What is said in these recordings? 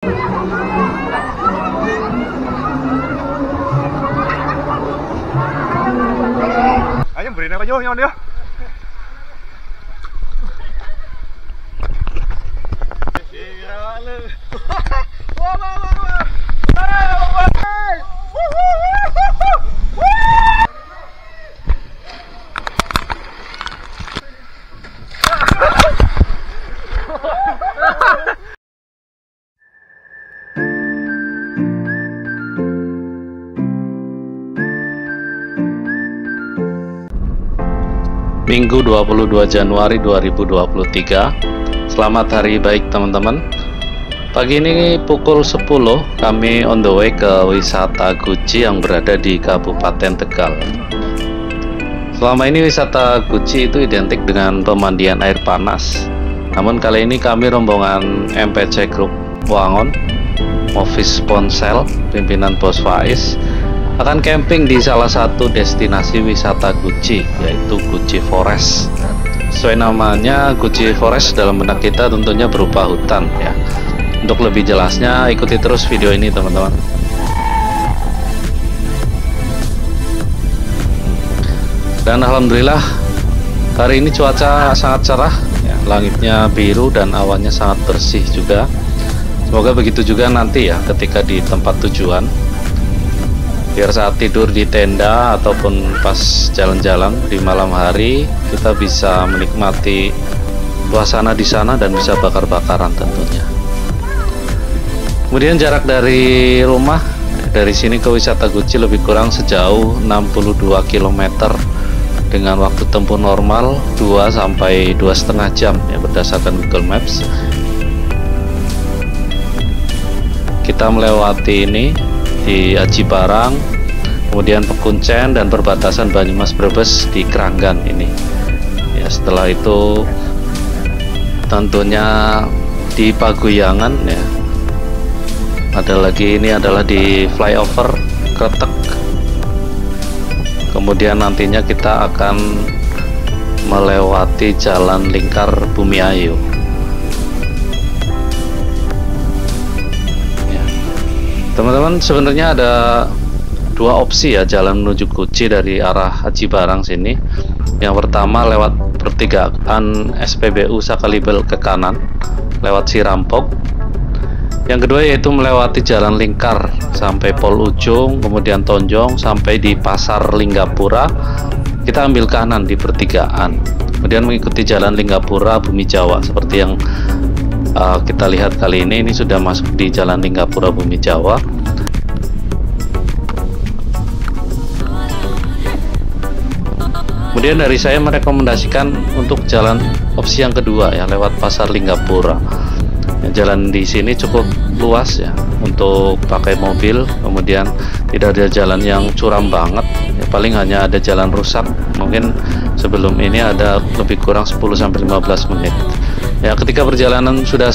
Ayo beri apa yo nyon yo. Minggu 22 Januari 2023. Selamat hari baik teman-teman. Pagi ini pukul 10 kami on the way ke wisata Guci yang berada di Kabupaten Tegal. Selama ini wisata Guci itu identik dengan pemandian air panas. Namun kali ini kami rombongan MPC Group Wangon, Movis Ponsel, pimpinan Bos Faiz, akan camping di salah satu destinasi wisata Guci, yaitu Guci Forest. Sesuai namanya, Guci Forest dalam benak kita tentunya berupa hutan ya. Untuk lebih jelasnya ikuti terus video ini teman-teman. Dan alhamdulillah hari ini cuaca sangat cerah ya, langitnya biru dan awannya sangat bersih juga. Semoga begitu juga nanti ya ketika di tempat tujuan, biar saat tidur di tenda ataupun pas jalan-jalan di malam hari kita bisa menikmati suasana di sana dan bisa bakar-bakaran tentunya. Kemudian jarak dari rumah dari sini ke wisata Guci lebih kurang sejauh 62 km dengan waktu tempuh normal 2 sampai 2,5 jam ya berdasarkan Google Maps. Kita melewati ini di Aji Barang, kemudian Pekuncen dan perbatasan Banyumas Brebes di Kranggan ini. Ya, setelah itu tentunya di Paguyangan ya. Ada lagi ini adalah di flyover Kretek. Kemudian nantinya kita akan melewati jalan lingkar Bumiayu. Teman-teman, sebenarnya ada dua opsi ya jalan menuju Guci dari arah Aji Barang sini. Yang pertama lewat pertigaan SPBU Sakalibel ke kanan lewat Sirampok. Yang kedua yaitu melewati jalan lingkar sampai Pol Ujung, kemudian Tonjong sampai di Pasar Linggapura. Kita ambil kanan di pertigaan, kemudian mengikuti jalan Linggapura Bumi Jawa seperti yang kita lihat kali ini sudah masuk di jalan Linggapura Bumi Jawa. Kemudian dari saya merekomendasikan untuk jalan opsi yang kedua ya lewat Pasar Linggapura. Ya, jalan di sini cukup luas ya untuk pakai mobil, kemudian tidak ada jalan yang curam banget ya, paling hanya ada jalan rusak. Mungkin sebelum ini ada lebih kurang 10-15 menit. Ya, ketika perjalanan sudah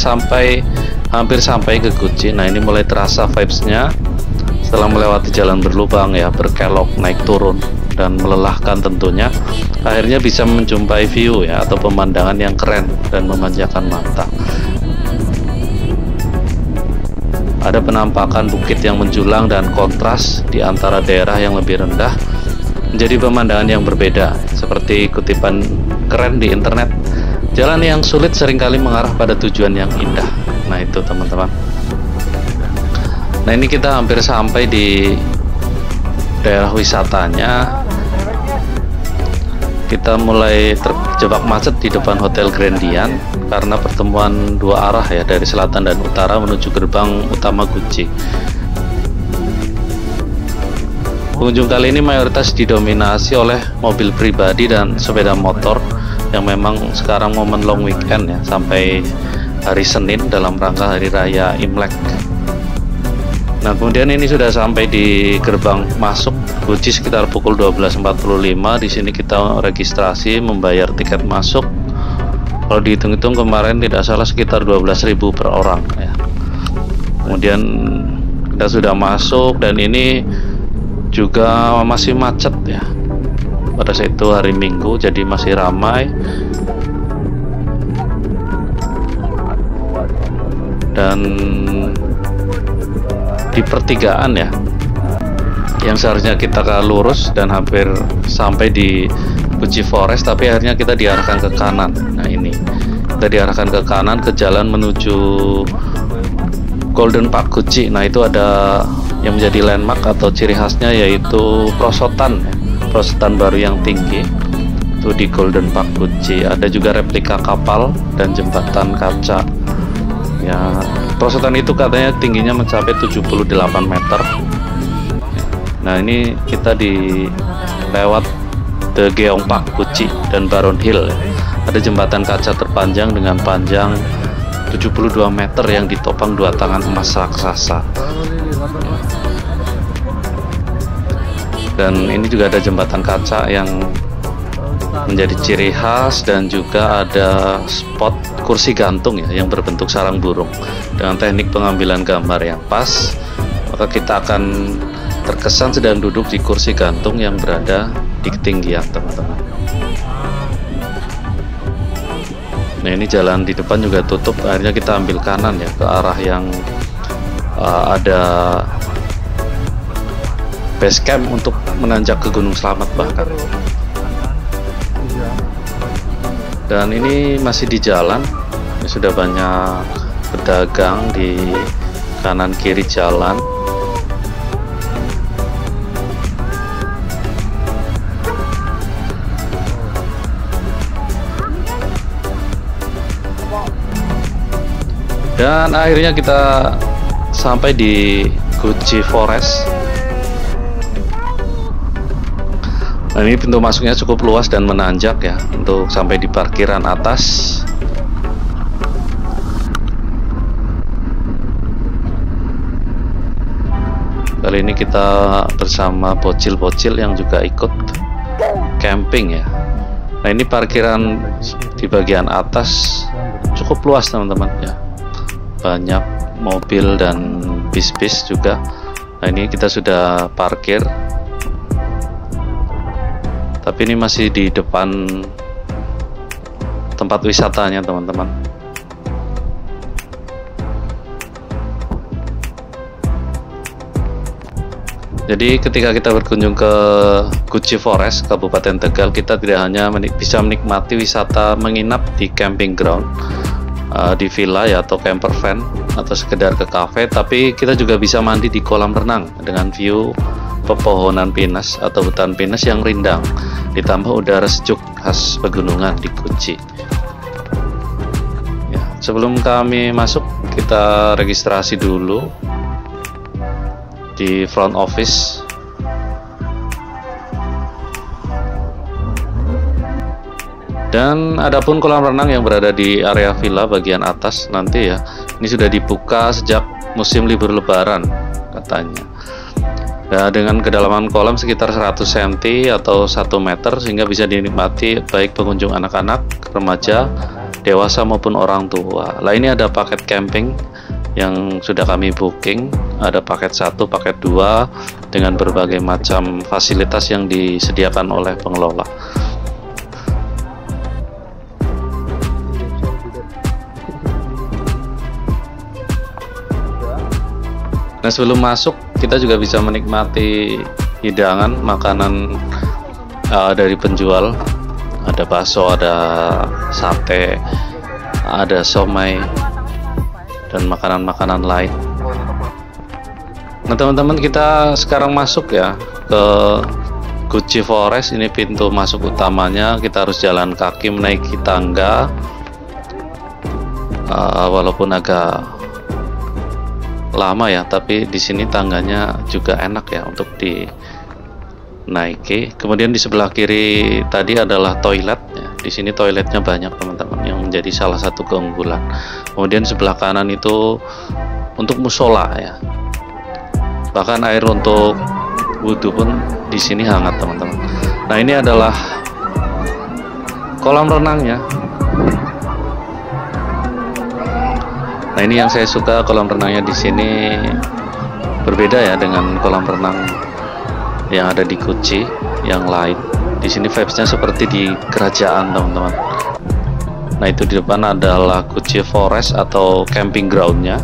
hampir sampai ke Guci, nah ini mulai terasa vibes-nya setelah melewati jalan berlubang ya, berkelok, naik turun dan melelahkan tentunya. Akhirnya bisa menjumpai view ya atau pemandangan yang keren dan memanjakan mata. Ada penampakan bukit yang menjulang dan kontras di antara daerah yang lebih rendah menjadi pemandangan yang berbeda. Seperti kutipan keren di internet, jalan yang sulit seringkali mengarah pada tujuan yang indah. Nah itu teman-teman. Nah ini kita hampir sampai di daerah wisatanya. Kita mulai terjebak macet di depan Hotel Grandian karena pertemuan dua arah ya dari selatan dan utara menuju gerbang utama Guci. Pengunjung kali ini mayoritas didominasi oleh mobil pribadi dan sepeda motor yang memang sekarang momen long weekend ya sampai hari Senin dalam rangka hari raya Imlek. Nah kemudian ini sudah sampai di gerbang masuk Guci sekitar pukul 12.45. Di sini kita registrasi membayar tiket masuk. Kalau dihitung-hitung kemarin tidak salah sekitar 12.000 per orang ya. Kemudian kita sudah masuk dan ini juga masih macet ya. Pada saat itu hari Minggu jadi masih ramai. Dan di pertigaan ya, yang seharusnya kita lurus dan hampir sampai di Gucci Forest, tapi akhirnya kita diarahkan ke kanan. Nah ini kita diarahkan ke kanan ke jalan menuju Golden Park Gucci. Nah itu ada yang menjadi landmark atau ciri khasnya, yaitu perosotan baru yang tinggi itu di Golden Park Gucci. Ada juga replika kapal dan jembatan kaca ya. Perosotan itu katanya tingginya mencapai 78 meter. Nah ini kita di lewat The Geong Park Gucci dan Baron Hill ya. Ada jembatan kaca terpanjang dengan panjang 72 meter yang ditopang dua tangan emas raksasa. Dan ini juga ada jembatan kaca yang menjadi ciri khas, dan juga ada spot kursi gantung ya yang berbentuk sarang burung. Dengan teknik pengambilan gambar yang pas, maka kita akan terkesan sedang duduk di kursi gantung yang berada di ketinggian, teman-teman. Nah ini jalan di depan juga tutup, akhirnya kita ambil kanan ya ke arah yang ada base camp untuk menanjak ke Gunung Slamet bahkan. Dan ini masih di jalan, sudah banyak pedagang di kanan kiri jalan. Dan akhirnya kita sampai di Gucci Forest. Nah ini pintu masuknya cukup luas dan menanjak ya untuk sampai di parkiran atas. Kali ini kita bersama bocil-bocil yang juga ikut camping ya. Nah ini parkiran di bagian atas cukup luas, teman-teman ya. Banyak mobil dan bis-bis juga. Nah ini kita sudah parkir, tapi ini masih di depan tempat wisatanya, teman-teman. Jadi ketika kita berkunjung ke Gucci Forest, Kabupaten Tegal, kita tidak hanya bisa menikmati wisata menginap di camping ground, di villa ya, atau camper van, atau sekedar ke cafe, tapi kita juga bisa mandi di kolam renang dengan view pepohonan pinus atau hutan pinus yang rindang, ditambah udara sejuk khas pegunungan di Gucci. Ya, sebelum kami masuk, kita registrasi dulu di front office. Dan adapun kolam renang yang berada di area villa bagian atas nanti ya, ini sudah dibuka sejak musim libur lebaran katanya. Nah, dengan kedalaman kolam sekitar 100 cm atau 1 meter, sehingga bisa dinikmati baik pengunjung anak-anak, remaja, dewasa maupun orang tua. Lah ini ada paket camping yang sudah kami booking, ada paket 1, paket 2 dengan berbagai macam fasilitas yang disediakan oleh pengelola. Nah sebelum masuk, kita juga bisa menikmati hidangan makanan dari penjual. Ada bakso, ada sate, ada somai, dan makanan-makanan lain. Nah teman-teman, kita sekarang masuk ya ke Gucci Forest. Ini pintu masuk utamanya. Kita harus jalan kaki menaiki tangga, walaupun agak lama ya, tapi di sini tangganya juga enak ya untuk dinaiki. Kemudian di sebelah kiri tadi adalah toilet ya. Di sini toiletnya banyak, teman-teman, yang menjadi salah satu keunggulan. Kemudian sebelah kanan itu untuk musola ya. Bahkan air untuk wudhu pun di sini hangat, teman-teman. Nah ini adalah kolam renangnya. Nah ini yang saya suka, kolam renangnya di sini berbeda ya dengan kolam renang yang ada di Gucci yang lain. Di sini vibesnya seperti di kerajaan, teman-teman. Nah itu di depan adalah Gucci Forest atau camping groundnya.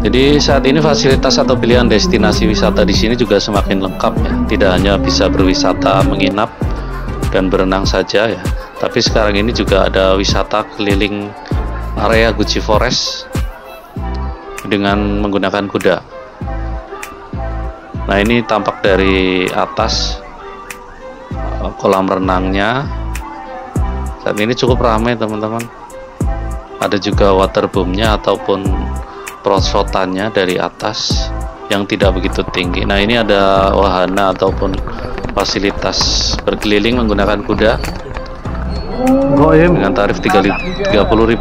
Jadi saat ini fasilitas atau pilihan destinasi wisata di sini juga semakin lengkap ya. Tidak hanya bisa berwisata menginap dan berenang saja ya, tapi sekarang ini juga ada wisata keliling area Gucci Forest dengan menggunakan kuda. Nah, ini tampak dari atas kolam renangnya. Saat ini cukup ramai teman-teman. Ada juga waterboomnya ataupun perosotannya dari atas yang tidak begitu tinggi. Nah, ini ada wahana ataupun fasilitas berkeliling menggunakan kuda dengan tarif 30.000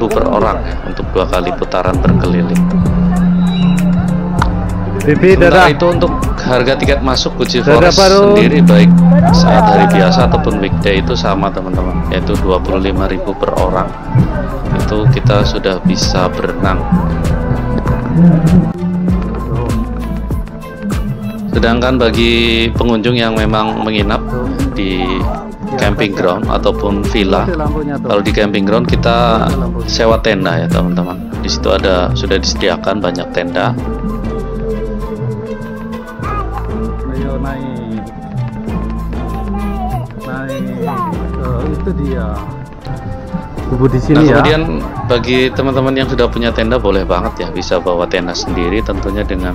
per orang ya, untuk 2 kali putaran berkeliling. Sementara itu untuk harga tiket masuk Gucci Forest sendiri baik saat hari biasa ataupun weekday itu sama teman-teman, yaitu 25.000 per orang. Itu kita sudah bisa berenang. Sedangkan bagi pengunjung yang memang menginap di camping ground ataupun villa, kalau di camping ground kita sewa tenda ya teman-teman. Di situ sudah disediakan banyak tenda. Ayo naik, itu dia. Di sini. Nah, kemudian bagi teman-teman yang sudah punya tenda boleh banget ya, bisa bawa tenda sendiri tentunya dengan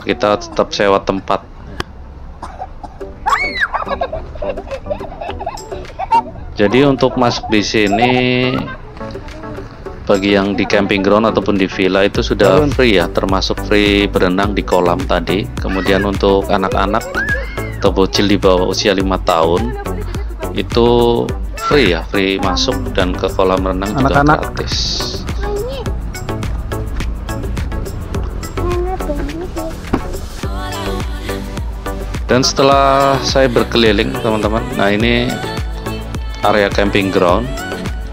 kita tetap sewa tempat. Jadi untuk masuk di sini bagi yang di camping ground ataupun di villa itu sudah free ya, termasuk free berenang di kolam tadi. Kemudian untuk anak-anak atau bocil di bawah usia 5 tahun itu free ya, free masuk, dan ke kolam renang juga gratis. Dan setelah saya berkeliling teman-teman, nah ini area camping ground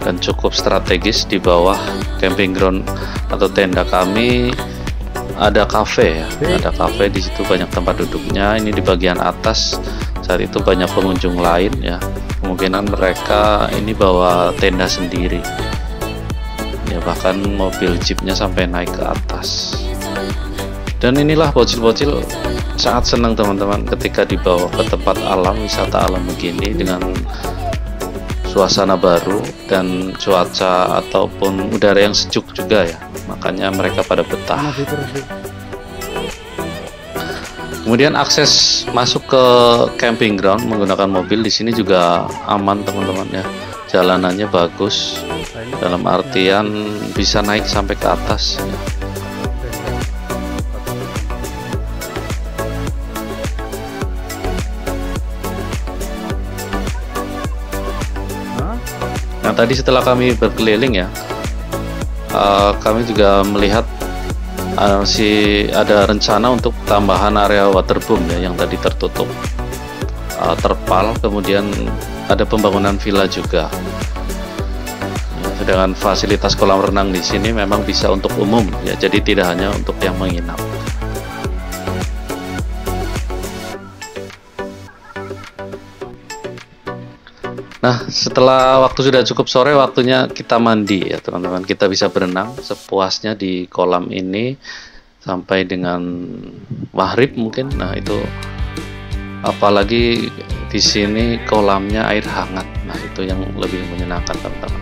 dan cukup strategis. Di bawah camping ground atau tenda kami ada kafe ya, ada kafe di situ, banyak tempat duduknya. Ini di bagian atas saat itu banyak pengunjung lain ya, kemungkinan mereka ini bawa tenda sendiri ya, bahkan mobil jeepnya sampai naik ke atas. Dan inilah bocil-bocil sangat senang teman-teman ketika dibawa ke tempat alam, wisata alam begini dengan suasana baru dan cuaca ataupun udara yang sejuk juga ya, makanya mereka pada betah. Kemudian akses masuk ke camping ground menggunakan mobil di sini juga aman teman-teman ya, jalanannya bagus, dalam artian bisa naik sampai ke atas. Nah, tadi setelah kami berkeliling ya, kami juga melihat ada rencana untuk tambahan area waterboom ya, yang tadi tertutup terpal. Kemudian ada pembangunan villa juga. Sedangkan fasilitas kolam renang di sini memang bisa untuk umum ya, jadi tidak hanya untuk yang menginap. Nah, setelah waktu sudah cukup sore, waktunya kita mandi ya teman-teman. Kita bisa berenang sepuasnya di kolam ini sampai dengan maghrib mungkin. Nah, itu apalagi di sini kolamnya air hangat. Nah, itu yang lebih menyenangkan teman-teman.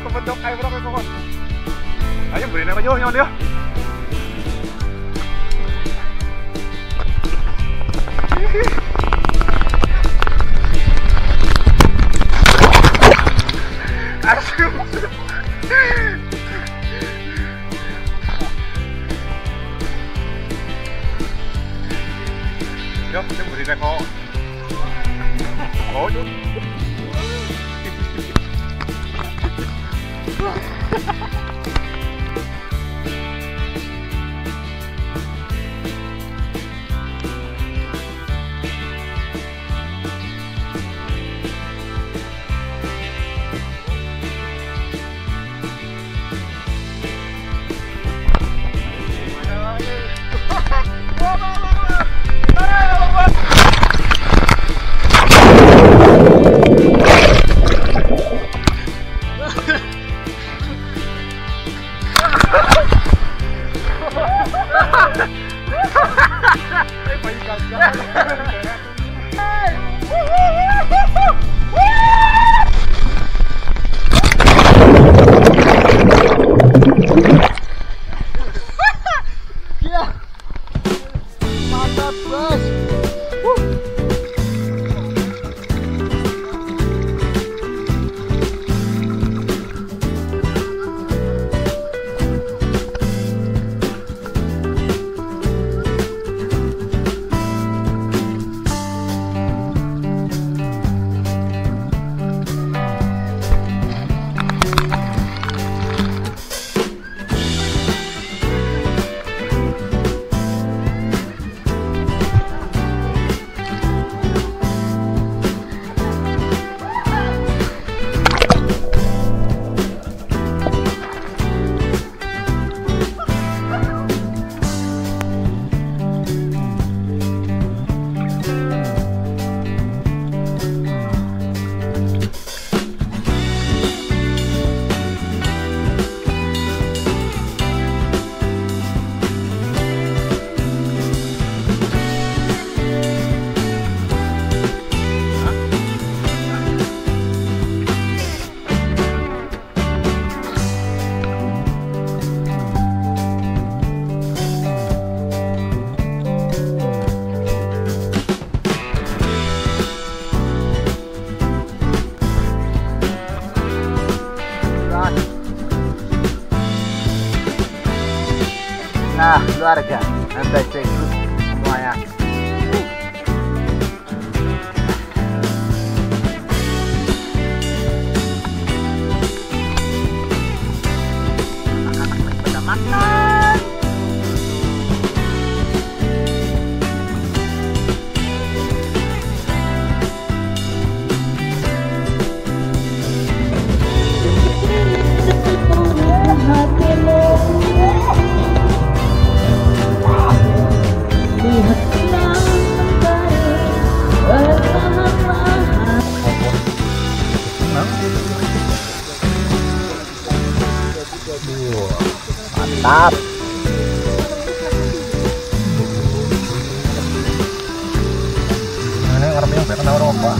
Kepedok air berapa kok? Ayo beri nama yo nyon yo. Asyik. Yo, beri nama kok. Oh, yo. Mantap, bos. Nah, keluarga, anda cek semuanya. Anak-anak pada makan. Mantap. Ini ngarep yang bener rokok.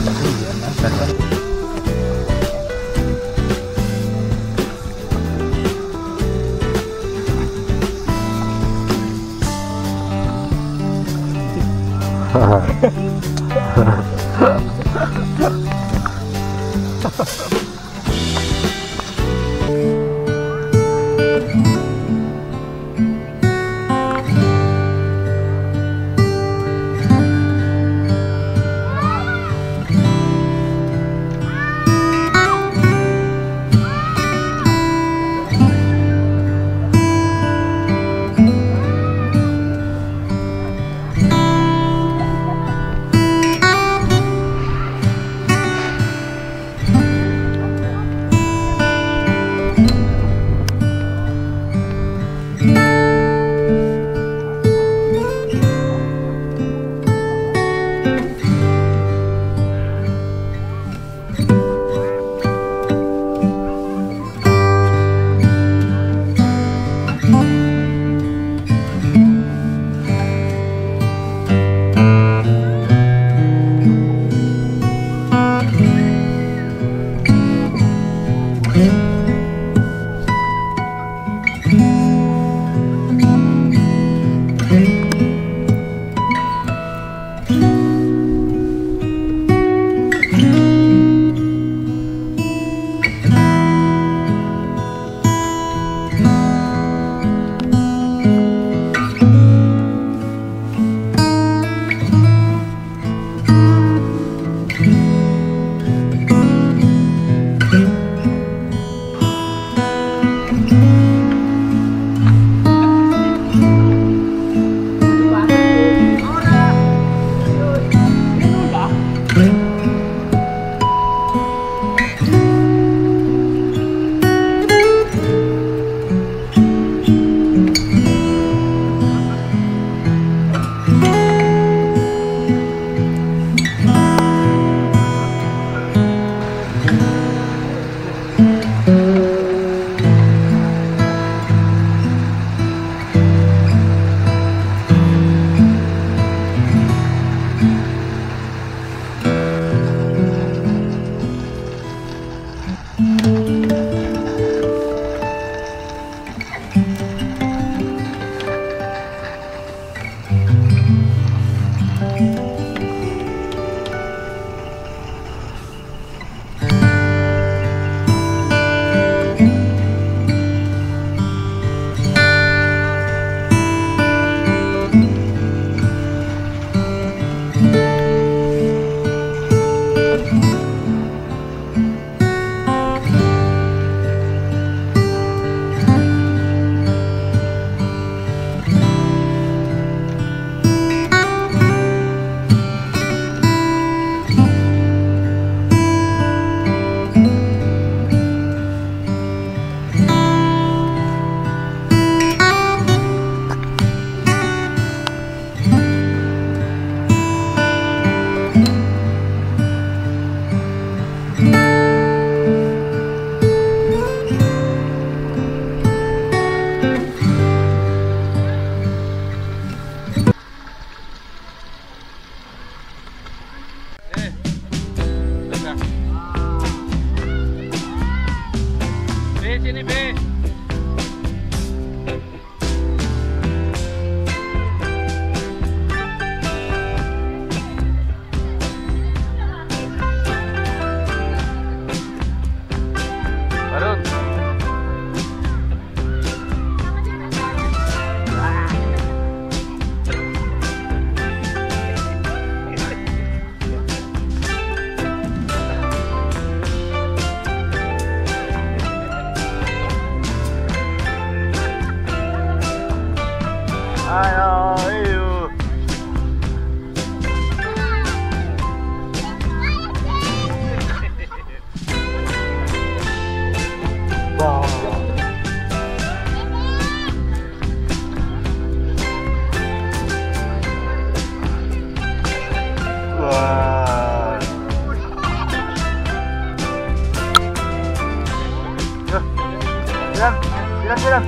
Jalan.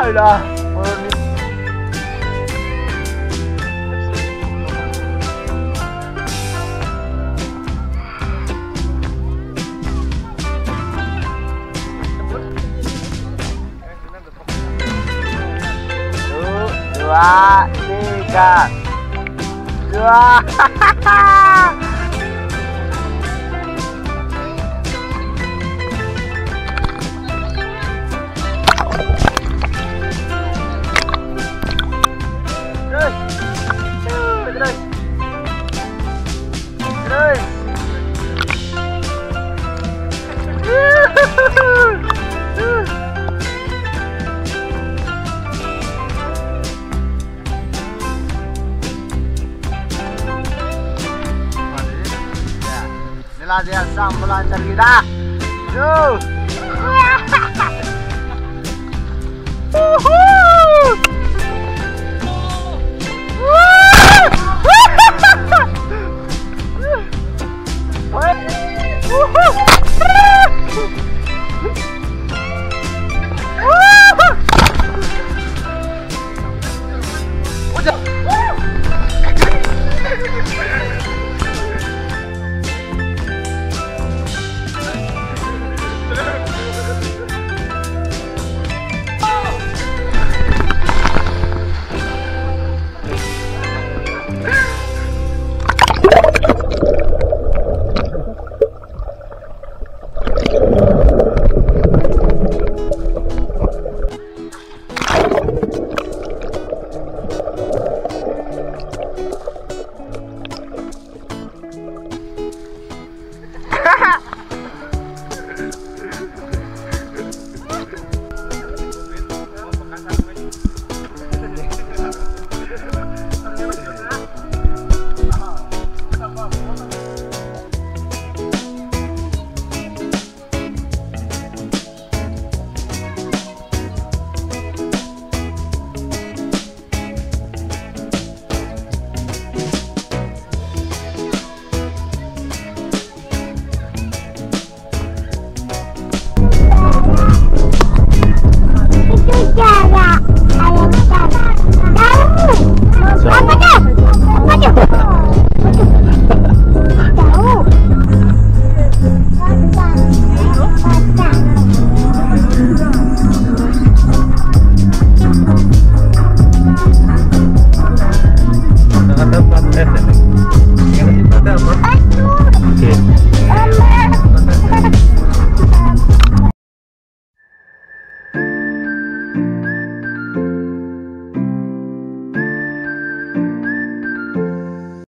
Udah. Dua, tiga, dua. Terus. Inilah dia sang pelancar kita. Yuk.